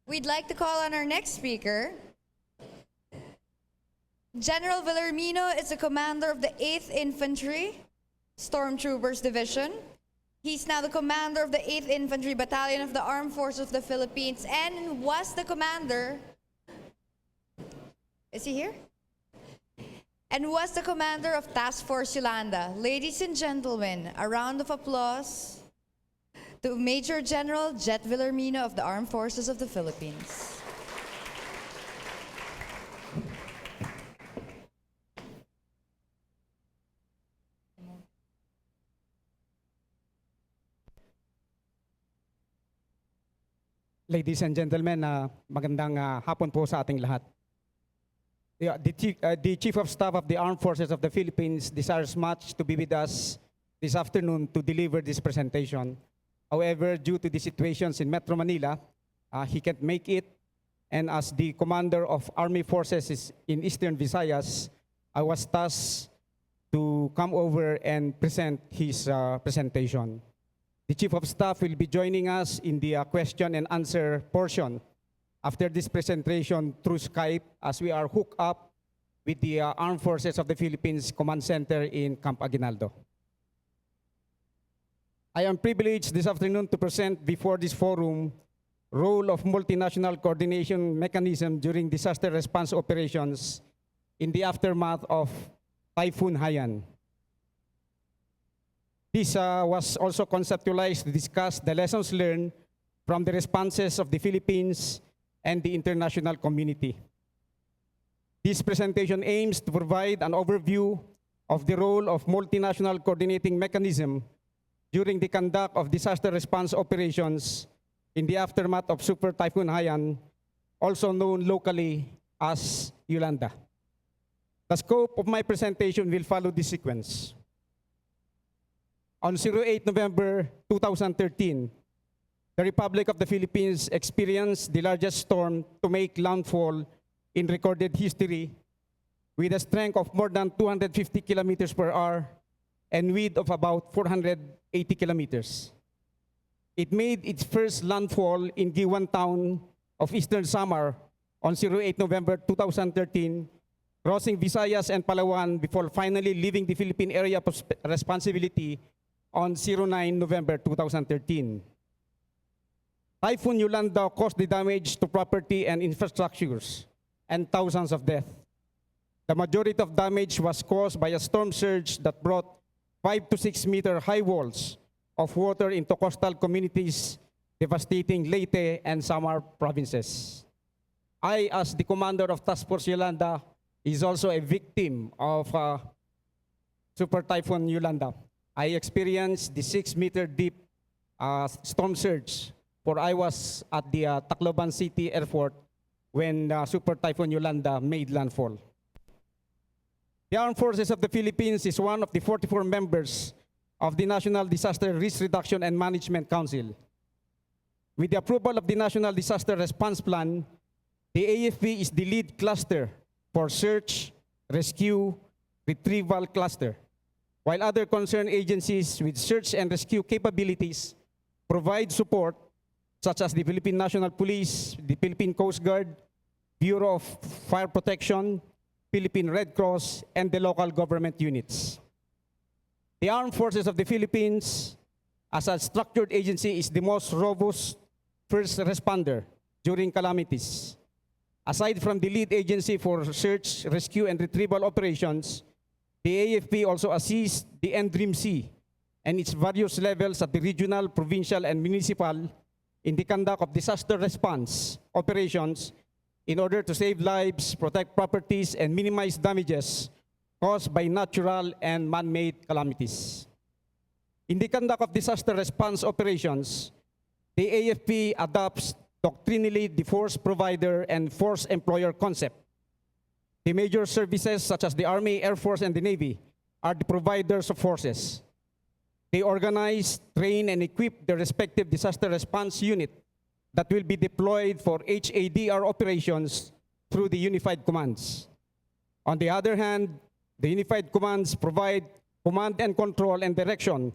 We'd like to call on our next speaker. General Velarmino is the commander of the 8th Infantry Stormtroopers Division. He's now the commander of the 8th Infantry Battalion of the Armed Forces of the Philippines and was the commander. Is he here? And was the commander of Task Force Yolanda. Ladies and gentlemen, a round of applause to Major General Jet Velarmino of the Armed Forces of the Philippines. Ladies and gentlemen, magandang hapon po sa ating lahat. The Chief of Staff of the Armed Forces of the Philippines desires much to be with us this afternoon to deliver this presentation. However, due to the situations in Metro Manila, he can't make it. And as the commander of Army Forces in Eastern Visayas, I was tasked to come over and present his presentation. The Chief of Staff will be joining us in the question and answer portion after this presentation through Skype as we are hooked up with the Armed Forces of the Philippines Command Center in Camp Aguinaldo. I am privileged this afternoon to present before this forum role of multinational coordination mechanism during disaster response operations in the aftermath of Typhoon Haiyan. This was also conceptualized to discuss the lessons learned from the responses of the Philippines and the international community. This presentation aims to provide an overview of the role of multinational coordinating mechanism during the conduct of disaster response operations in the aftermath of Super Typhoon Haiyan, also known locally as Yolanda. The scope of my presentation will follow this sequence. On 08 November 2013, the Republic of the Philippines experienced the largest storm to make landfall in recorded history with a strength of more than 250 kilometers per hour and width of about 480 kilometers. It made its first landfall in Giwan town of Eastern Samar on 08 November 2013, crossing Visayas and Palawan before finally leaving the Philippine area of responsibility on 09 November 2013. Typhoon Yolanda caused the damage to property and infrastructures and thousands of deaths. The majority of damage was caused by a storm surge that brought 5 to 6 meter high walls of water into coastal communities, devastating Leyte and Samar provinces. I, as the commander of Task Force Yolanda, is also a victim of Super Typhoon Yolanda. I experienced the 6 meter deep storm surge, for I was at the Tacloban City Airport when Super Typhoon Yolanda made landfall. The Armed Forces of the Philippines is one of the 44 members of the National Disaster Risk Reduction and Management Council. With the approval of the National Disaster Response Plan, the AFP is the lead cluster for search, rescue, retrieval cluster, while other concerned agencies with search and rescue capabilities provide support, such as the Philippine National Police, the Philippine Coast Guard, Bureau of Fire Protection, Philippine Red Cross, and the local government units. The Armed Forces of the Philippines, as a structured agency, is the most robust first responder during calamities. Aside from the lead agency for search, rescue, and retrieval operations, the AFP also assists the NDRIMC and its various levels at the regional, provincial, and municipal in the conduct of disaster response operations in order to save lives, protect properties, and minimize damages caused by natural and man-made calamities. In the conduct of disaster response operations, the AFP adopts doctrinally the force provider and force employer concept. The major services such as the Army, Air Force, and the Navy are the providers of forces. They organize, train, and equip their respective disaster response unit that will be deployed for HADR operations through the Unified Commands. On the other hand, the Unified Commands provide command and control and direction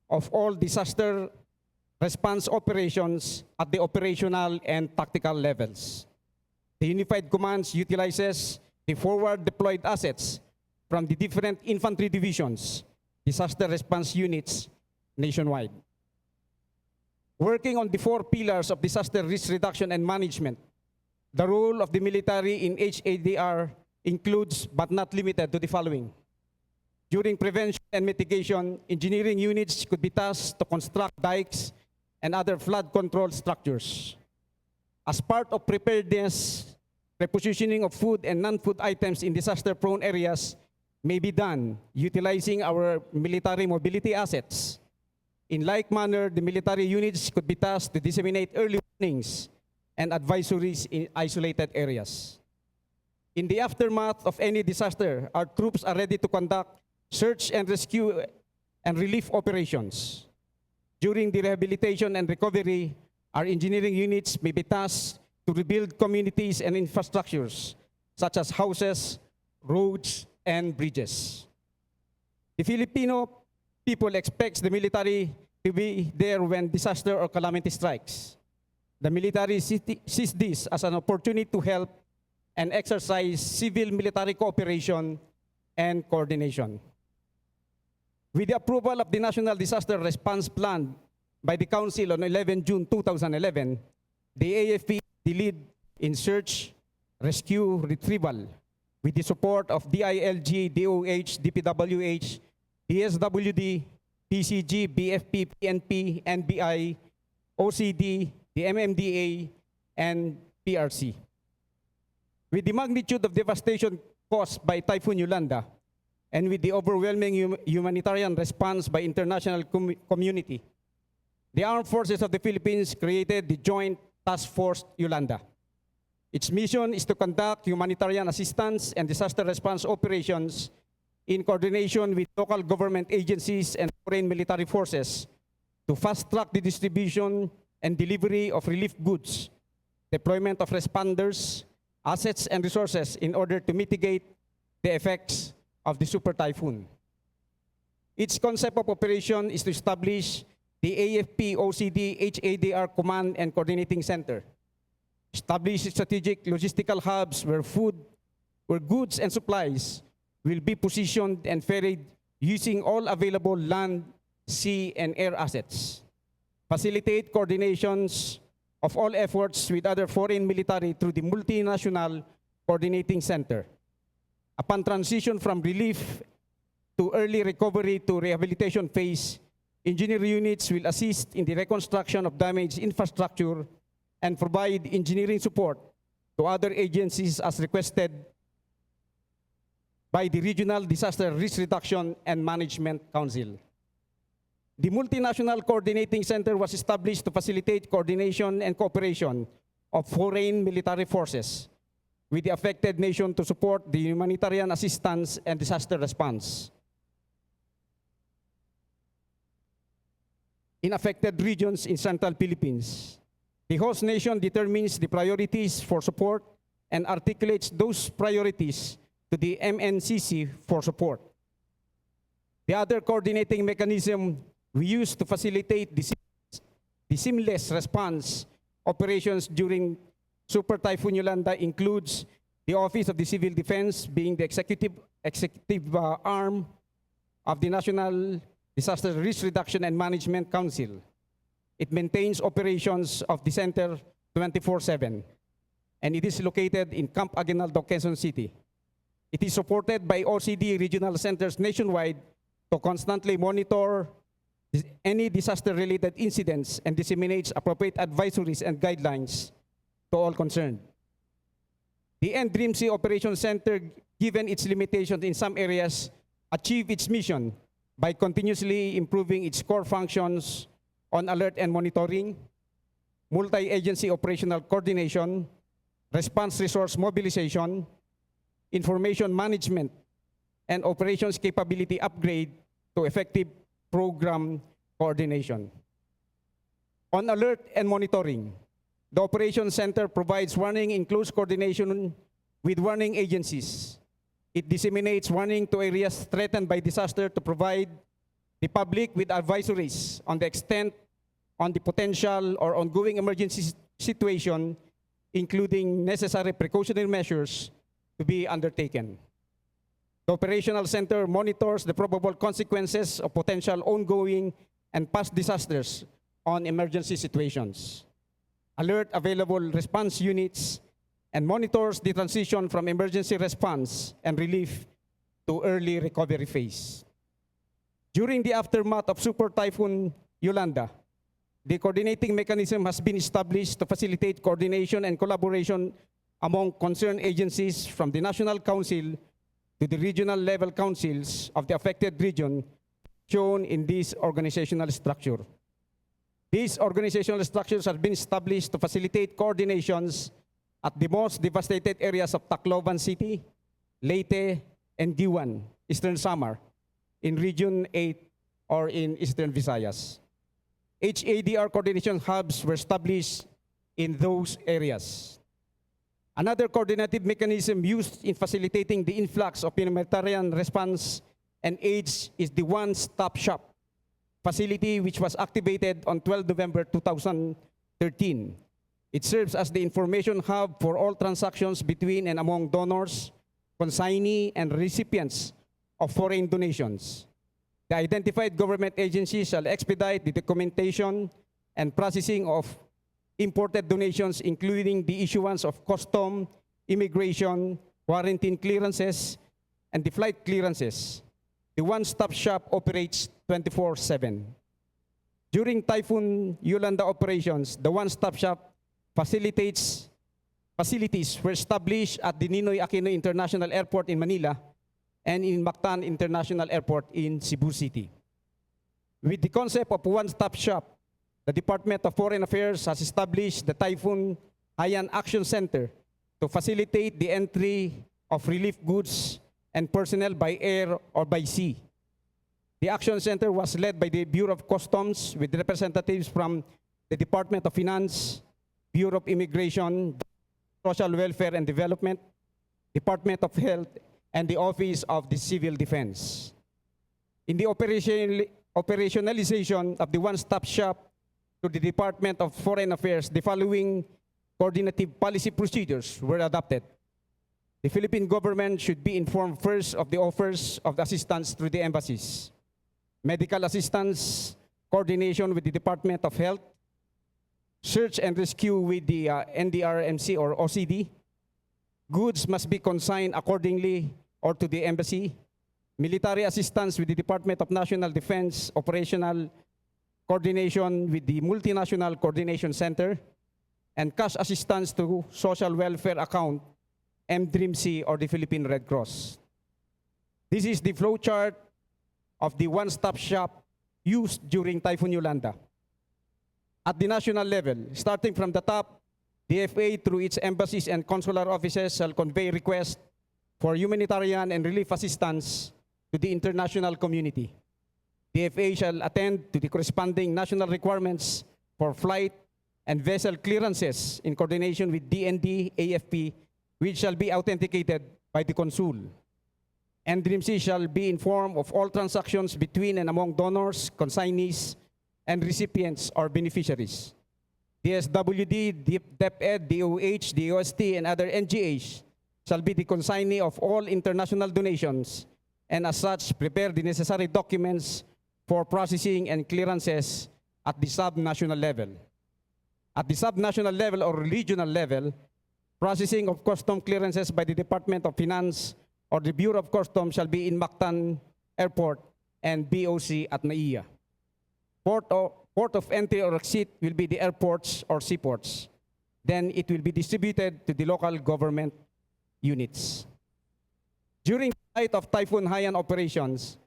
of all disaster response operations at the operational and tactical levels. The Unified Commands utilizes the forward deployed assets from the different infantry divisions, disaster response units nationwide. Working on the 4 pillars of disaster risk reduction and management, the role of the military in HADR includes but not limited to the following. During prevention and mitigation, engineering units could be tasked to construct dikes and other flood control structures. As part of preparedness, repositioning of food and non-food items in disaster-prone areas may be done utilizing our military mobility assets. In like manner, the military units could be tasked to disseminate early warnings and advisories in isolated areas. In the aftermath of any disaster, our troops are ready to conduct search and rescue and relief operations. During the rehabilitation and recovery, our engineering units may be tasked to rebuild communities and infrastructures, such as houses, roads, and bridges. The Filipino people expects the military to be there when disaster or calamity strikes. The military sees this as an opportunity to help and exercise civil-military cooperation and coordination. With the approval of the National Disaster Response Plan by the Council on 11 June 2011, the AFP is the lead in search, rescue, retrieval, with the support of DILG, DOH, DPWH, DSWD, PCG, BFP, PNP, NBI, OCD, the MMDA, and PRC. With the magnitude of devastation caused by Typhoon Yolanda, and with the overwhelming humanitarian response by international community, the Armed Forces of the Philippines created the Joint Task Force Yolanda. Its mission is to conduct humanitarian assistance and disaster response operations in coordination with local government agencies and foreign military forces to fast-track the distribution and delivery of relief goods, deployment of responders, assets, and resources in order to mitigate the effects of the super typhoon. Its concept of operation is to establish the AFP OCD HADR Command and Coordinating Center, establish strategic logistical hubs where goods and supplies will be positioned and ferried using all available land, sea, and air assets, facilitate coordinations of all efforts with other foreign military through the Multinational Coordinating Center. Upon transition from relief to early recovery to rehabilitation phase, engineer units will assist in the reconstruction of damaged infrastructure and provide engineering support to other agencies as requested by the Regional Disaster Risk Reduction and Management Council. The Multinational Coordinating Center was established to facilitate coordination and cooperation of foreign military forces with the affected nation to support the humanitarian assistance and disaster response in affected regions in Central Philippines. The host nation determines the priorities for support and articulates those priorities to the MNCC for support. The other coordinating mechanism we use to facilitate the seamless response operations during Super Typhoon Yolanda includes the Office of the Civil Defense being the executive arm of the National Disaster Risk Reduction and Management Council. It maintains operations of the center 24/7, and it is located in Camp Aguinaldo, Quezon City. It is supported by OCD regional centers nationwide to constantly monitor any disaster-related incidents and disseminates appropriate advisories and guidelines to all concerned. The NDRIMC Operations Center, given its limitations in some areas, achieved its mission by continuously improving its core functions on alert and monitoring, multi-agency operational coordination, response resource mobilization, information management, and operations capability upgrade to effective program coordination. On alert and monitoring, the Operations Center provides warning in close coordination with warning agencies. It disseminates warning to areas threatened by disaster to provide the public with advisories on the extent on the potential or ongoing emergency situation, including necessary precautionary measures to be undertaken. The Operational Center monitors the probable consequences of potential ongoing and past disasters on emergency situations, alert available response units, and monitors the transition from emergency response and relief to early recovery phase. During the aftermath of Super Typhoon Yolanda, the coordinating mechanism has been established to facilitate coordination and collaboration among concerned agencies from the National Council to the regional level councils of the affected region shown in this organizational structure. These organizational structures have been established to facilitate coordinations at the most devastated areas of Tacloban City, Leyte, and Giwan, Eastern Samar, in Region 8 or in Eastern Visayas. HADR coordination hubs were established in those areas. Another coordinative mechanism used in facilitating the influx of humanitarian response and aids is the one-stop shop facility, which was activated on 12 November 2013. It serves as the information hub for all transactions between and among donors, consignee, and recipients of foreign donations. The identified government agencies shall expedite the documentation and processing of imported donations, including the issuance of custom, immigration, quarantine clearances, and the flight clearances. The one-stop shop operates 24/7. During Typhoon Yolanda operations, the one-stop shop facilities were established at the Ninoy Aquino International Airport in Manila and in Mactan International Airport in Cebu City. With the concept of one-stop shop, the Department of Foreign Affairs has established the Typhoon Haiyan Action Center to facilitate the entry of relief goods and personnel by air or by sea. The Action Center was led by the Bureau of Customs with representatives from the Department of Finance, Bureau of Immigration, Social Welfare and Development, Department of Health, and the Office of the Civil Defense. In the operationalization of the one-stop shop to the Department of Foreign Affairs, the following coordinative policy procedures were adopted. The Philippine government should be informed first of the offers of assistance through the embassies. Medical assistance, coordination with the Department of Health, search and rescue with the NDRMC or OCD. Goods must be consigned accordingly or to the embassy. Military assistance with the Department of National Defense, operational coordination with the Multinational Coordination Center, and cash assistance to social welfare account, MDRIMC or the Philippine Red Cross. This is the flowchart of the one-stop shop used during Typhoon Yolanda. At the national level, starting from the top, the FA through its embassies and consular offices shall convey requests for humanitarian and relief assistance to the international community. The FA shall attend to the corresponding national requirements for flight and vessel clearances in coordination with DND, AFP, which shall be authenticated by the consul. NDRIMC shall be informed of all transactions between and among donors, consignees, and recipients or beneficiaries. DSWD, DepEd, DOH, DOST, and other NGAs shall be the consignee of all international donations, and as such, prepare the necessary documents for processing and clearances at the sub-national level. At the sub-national level or regional level, processing of custom clearances by the Department of Finance or the Bureau of Customs shall be in Mactan Airport and BOC at NAIA. Port of entry or exit will be the airports or seaports. Then it will be distributed to the local government units. During the height of Typhoon Haiyan operations,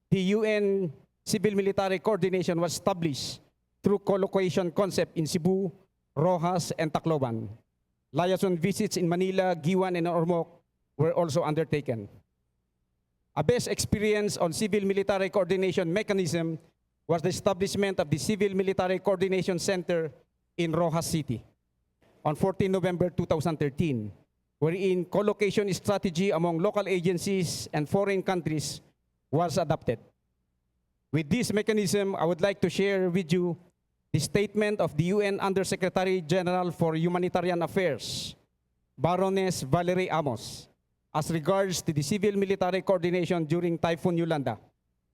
the UN Civil Military Coordination was established through collocation concept in Cebu, Rojas, and Tacloban. Liaison visits in Manila, Giwan, and Ormoc were also undertaken. A best experience on civil military coordination mechanism was the establishment of the Civil Military Coordination Center in Rojas City on 14 November 2013, wherein collocation strategy among local agencies and foreign countries was adopted. With this mechanism, I would like to share with you the statement of the UN Undersecretary General for Humanitarian Affairs, Baroness Valerie Amos, as regards to the civil-military coordination during Typhoon Yolanda,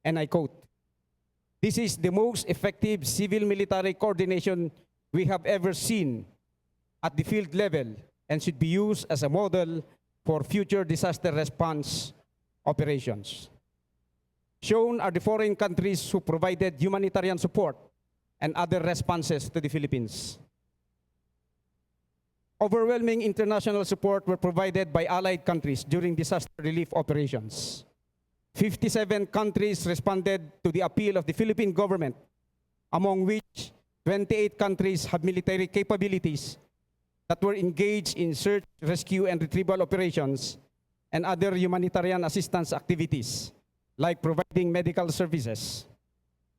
and I quote, "This is the most effective civil-military coordination we have ever seen at the field level and should be used as a model for future disaster response operations." Shown are the foreign countries who provided humanitarian support and other responses to the Philippines. Overwhelming international support were provided by allied countries during disaster relief operations. 57 countries responded to the appeal of the Philippine government, among which 28 countries have military capabilities that were engaged in search, rescue, and retrieval operations and other humanitarian assistance activities, like providing medical services.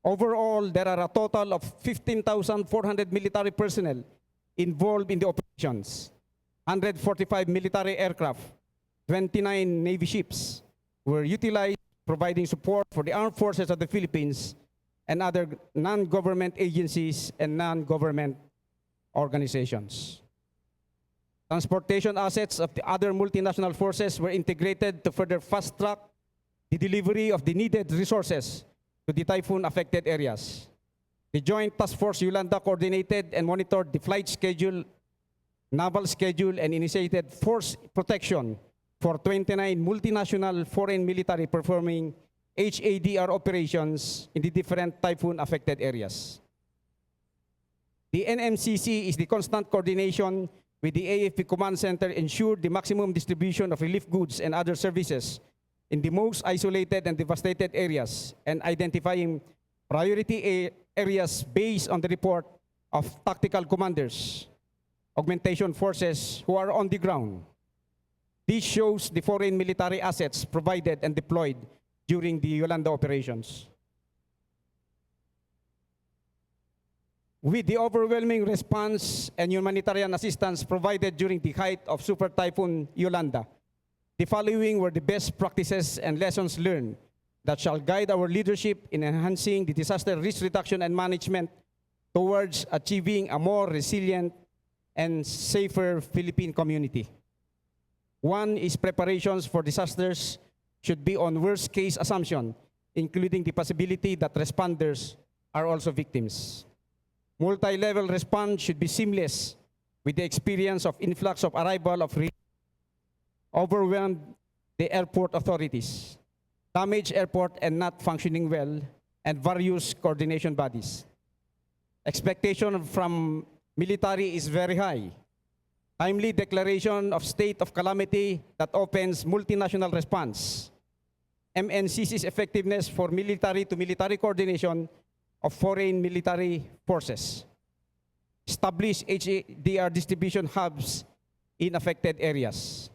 Overall, there are a total of 15,400 military personnel involved in the operations, 145 military aircraft, 29 Navy ships were utilized providing support for the armed forces of the Philippines and other non-government agencies and non-government organizations. Transportation assets of the other multinational forces were integrated to further fast-track the delivery of the needed resources to the typhoon-affected areas. The Joint Task Force Yolanda coordinated and monitored the flight schedule, naval schedule, and initiated force protection for 29 multinational foreign military performing HADR operations in the different typhoon-affected areas. The NMCC is the constant coordination with the AFP Command Center ensured the maximum distribution of relief goods and other services in the most isolated and devastated areas and identifying priority areas based on the report of tactical commanders, augmentation forces who are on the ground. This shows the foreign military assets provided and deployed during the Yolanda operations. With the overwhelming response and humanitarian assistance provided during the height of Super Typhoon Yolanda, the following were the best practices and lessons learned that shall guide our leadership in enhancing the disaster risk reduction and management towards achieving a more resilient and safer Philippine community. One is preparations for disasters should be on worst-case assumption, including the possibility that responders are also victims. Multi-level response should be seamless with the experience of influx of arrival of overwhelmed the airport authorities, damaged airport and not functioning well, and various coordination bodies. Expectation from military is very high. Timely declaration of state of calamity that opens multinational response. MNCC's effectiveness for military to military coordination of foreign military forces. Establish HADR distribution hubs in affected areas.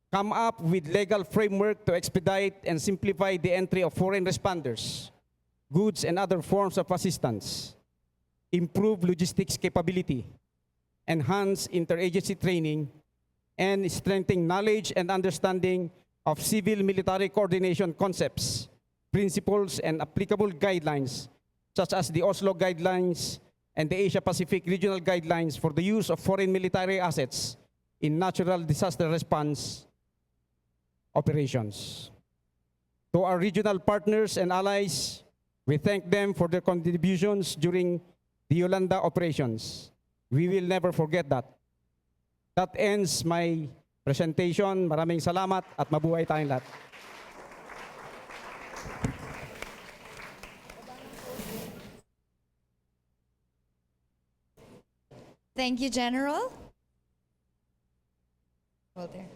Come up with legal framework to expedite and simplify the entry of foreign responders, goods and other forms of assistance. Improve logistics capability. Enhance interagency training, and strengthen knowledge and understanding of civil-military coordination concepts, principles, and applicable guidelines, such as the Oslo Guidelines and the Asia-Pacific Regional Guidelines for the use of foreign military assets in natural disaster response operations. To our regional partners and allies, we thank them for their contributions during the Yolanda operations. We will never forget that. That ends my presentation. Maraming salamat at mabuhay tayong lahat. Thank you, General. Well, there.